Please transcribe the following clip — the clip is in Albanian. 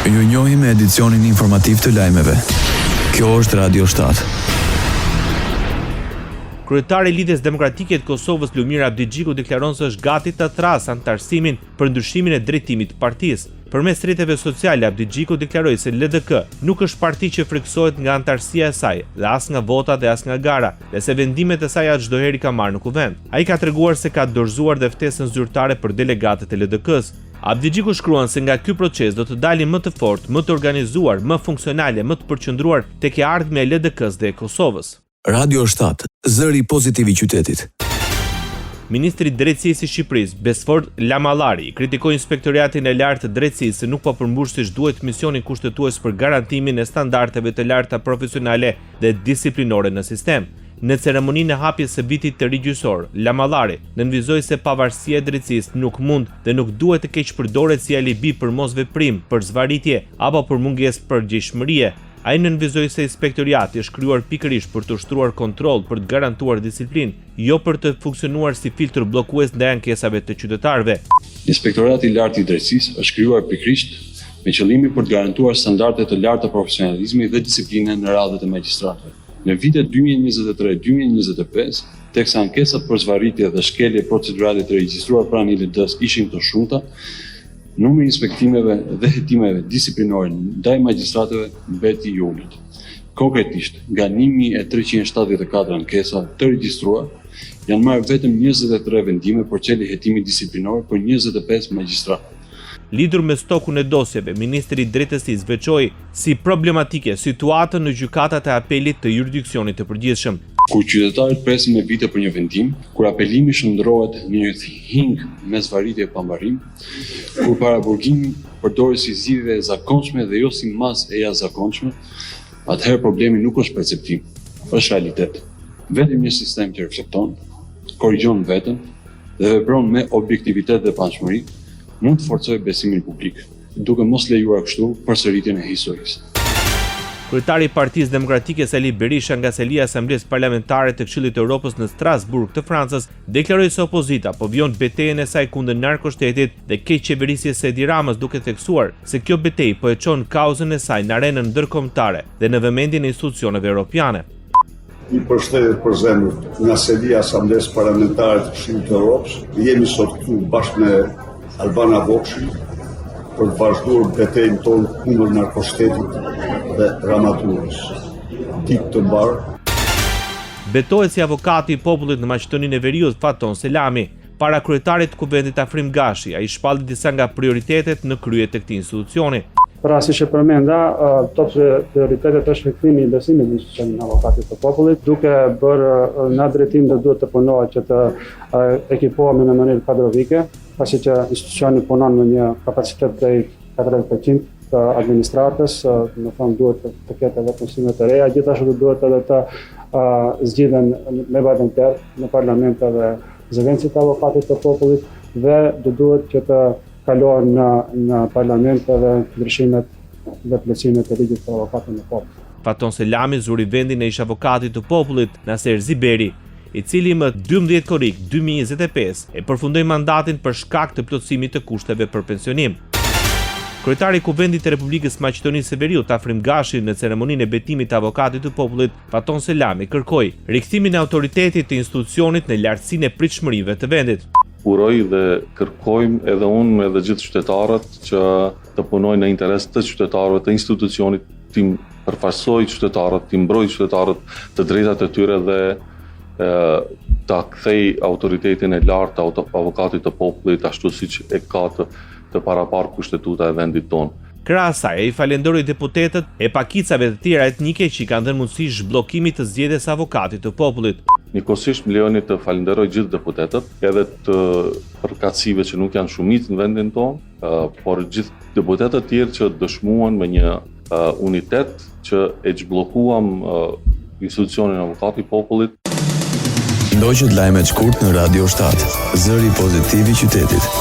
Ju njohim me edicionin informativ të lajmeve. Kjo është Radio 7. Kryetari i Lidhjes Demokratike të Kosovës Lumir Abdigjiku deklaron se është gati të thrasë anëtarësimin për ndryshimin e drejtimit të partisë. Përmes rrjeteve sociale, Abdigjiku deklaroi se LDK nuk është parti që friksohet nga anëtarësia e saj, dhe as nga votat dhe as nga gara, dhe se vendimet e saj çdo herë ka marrë në kuvend. Ai ka treguar se ka dorëzuar dhe ftesën zyrtare për delegatët e LDK-s. Abdigjiku shkruan se nga ky proces do të dalin më të fortë, më të organizuar, më funksionale, më të përqendruar tek e ardhmja e LDK-s dhe e Kosovës. Radio 7, zëri pozitiv i qytetit. Ministri i Drejtësisë i Shqipërisë, Besford Lamallari, kritikoi Inspektoratin e Lartë të Drejtësisë se nuk po përmbush siç duhet misionin kushtetues për garantimin e standardeve të larta profesionale dhe disiplinore në sistem. Në ceremoninë e hapjes së vitit të rigjysor, Lamallari nënvizoi se pavarësia e drejtësisë nuk mund dhe nuk duhet të keqpërdoret si alibi për mosveprim, për zvarritje apo për mungesë përgjegjësie. Ai nënvizoi se inspektorati është krijuar pikërisht për të ushtruar kontroll, për të garantuar disiplinë, jo për të funksionuar si filtr bllokues ndaj ankesave të qytetarëve. Inspektorati i Lartë i Drejtësisë është krijuar pikërisht me qëllimin për të garantuar standarde të larta profesionalizmi dhe disipline në radhët e magjistratëve. Në vitet 2023-2025, teksa ankesat për zvarritje dhe shkelje procedurale të regjistruar pranë ILD-s ishin të shumta, numri i inspektimeve dhe hetimeve disiplinore ndaj magjistratëve mbeti i ulët. Konkretisht, nga 1374 ankesa të regjistruar, janë marrë vetëm 23 vendime për çelje hetimi disiplinor për 25 magjistratë. Lidhur me stokun e dosjeve, Ministri i Drejtësisë veçoi si problematike situatën në gjykatat e apelit të jurisdiksionit të përgjithshëm. Kur qytetarët presin me vite për një vendim, kur apelimi shndrohet në një hing me zvarritje e pambarim, kur paraburgimi përdoret si zgjidhje e zakonshme dhe jo si masë e jashtëzakonshme, atëherë problemi nuk është perceptim, është realitet. Vetëm një sistem që reflekton, korrigjon veten dhe vepron me objektivitet dhe panshmëri, mund të forcojë besimin publik, duke mos lejuar kështu përsëritjen e historisë. Kryetari i Partisë Demokratike Sali Berisha nga selia e Asamblesë Parlamentare të Këshillit të Evropës në Strasburg të Francës deklaroi se opozita po vjon betejën e saj kundër narkoshtetit dhe keqçeverisjes së Edi Ramës, duke theksuar se kjo betejë po e çon kauzën e saj në arenën ndërkombëtare dhe në vëmendjen e institucioneve europiane. I përshëndet për zemër nga selia e Asamblesë Parlamentare të Këshillit të Evropës, jemi sot këtu bashkë me Albana Vokshi për të vazhduar betejën tonë kundër narkoshtetit dhe ramaturës. Ditë të mbarë. Betohet si avokati i popullit në Maqedoninë e Veriut Faton Selami, para kryetarit të kuvendit Afrim Gashi, ai shpalli disa nga prioritetet në krye të këtij institucioni. Pra, si që përmenda, top prioritetet është rikthimi i besimit në institucionin e avokatit të popullit, duke bërë në drejtim dhe duhet të punohet që të ekipohemi në mënyrë kadrovike, pasi që institucioni punon me një kapacitet prej 40% të administratës, do të thonë duhet të ketë edhe punësime të reja, gjithashtu duhet edhe të zgjidhen me vajtënter në parlamente dhe zëvendësit të avokatit të popullit dhe duhet që të kalohen në parlamente dhe ndryshimet dhe plotësimet e ligjit të avokatit në popull. Faton Selami zuri vendin e ish avokatit të popullit Naser Ziberi, i cili më 12 korrik 2025 e përfundoi mandatin për shkak të plotësimit të kushteve për pensionim. Kryetari i Kuvendit të Republikës Maqedonisë së Veriut Afrim Gashi në ceremoninë e betimit të avokatit të popullit Faton Selami kërkoi rikthimin e autoritetit të institucionit në lartësinë e pritshmërive të vendit. Uroj dhe kërkojmë edhe unë edhe gjithë qytetarët që të punojnë në interes të qytetarëve të institucionit, të përfaqësoj qytetarët, të mbroj qytetarët të drejtat e tyre dhe ta kthej autoritetin e lartë të avokatit të popullit ashtu siç e ka të paraparë kushtetuta e vendit tonë. Krahas asaj, ai falenderoi deputetët e pakicave të tjera etnike që kanë dhënë mundësi zhbllokimit të zgjedhjes së avokatit të popullit. Njëkohësisht më lejoni të falenderoj gjithë deputetët, edhe të përkatësive që nuk janë shumicë në vendin tonë, por gjithë deputetët tjerë që dëshmuan me një unitet që e zhbllokuam institucionin e avokatit popullit. Ndoqët lajmet shkurt në Radio 7, zëri pozitiv i qytetit.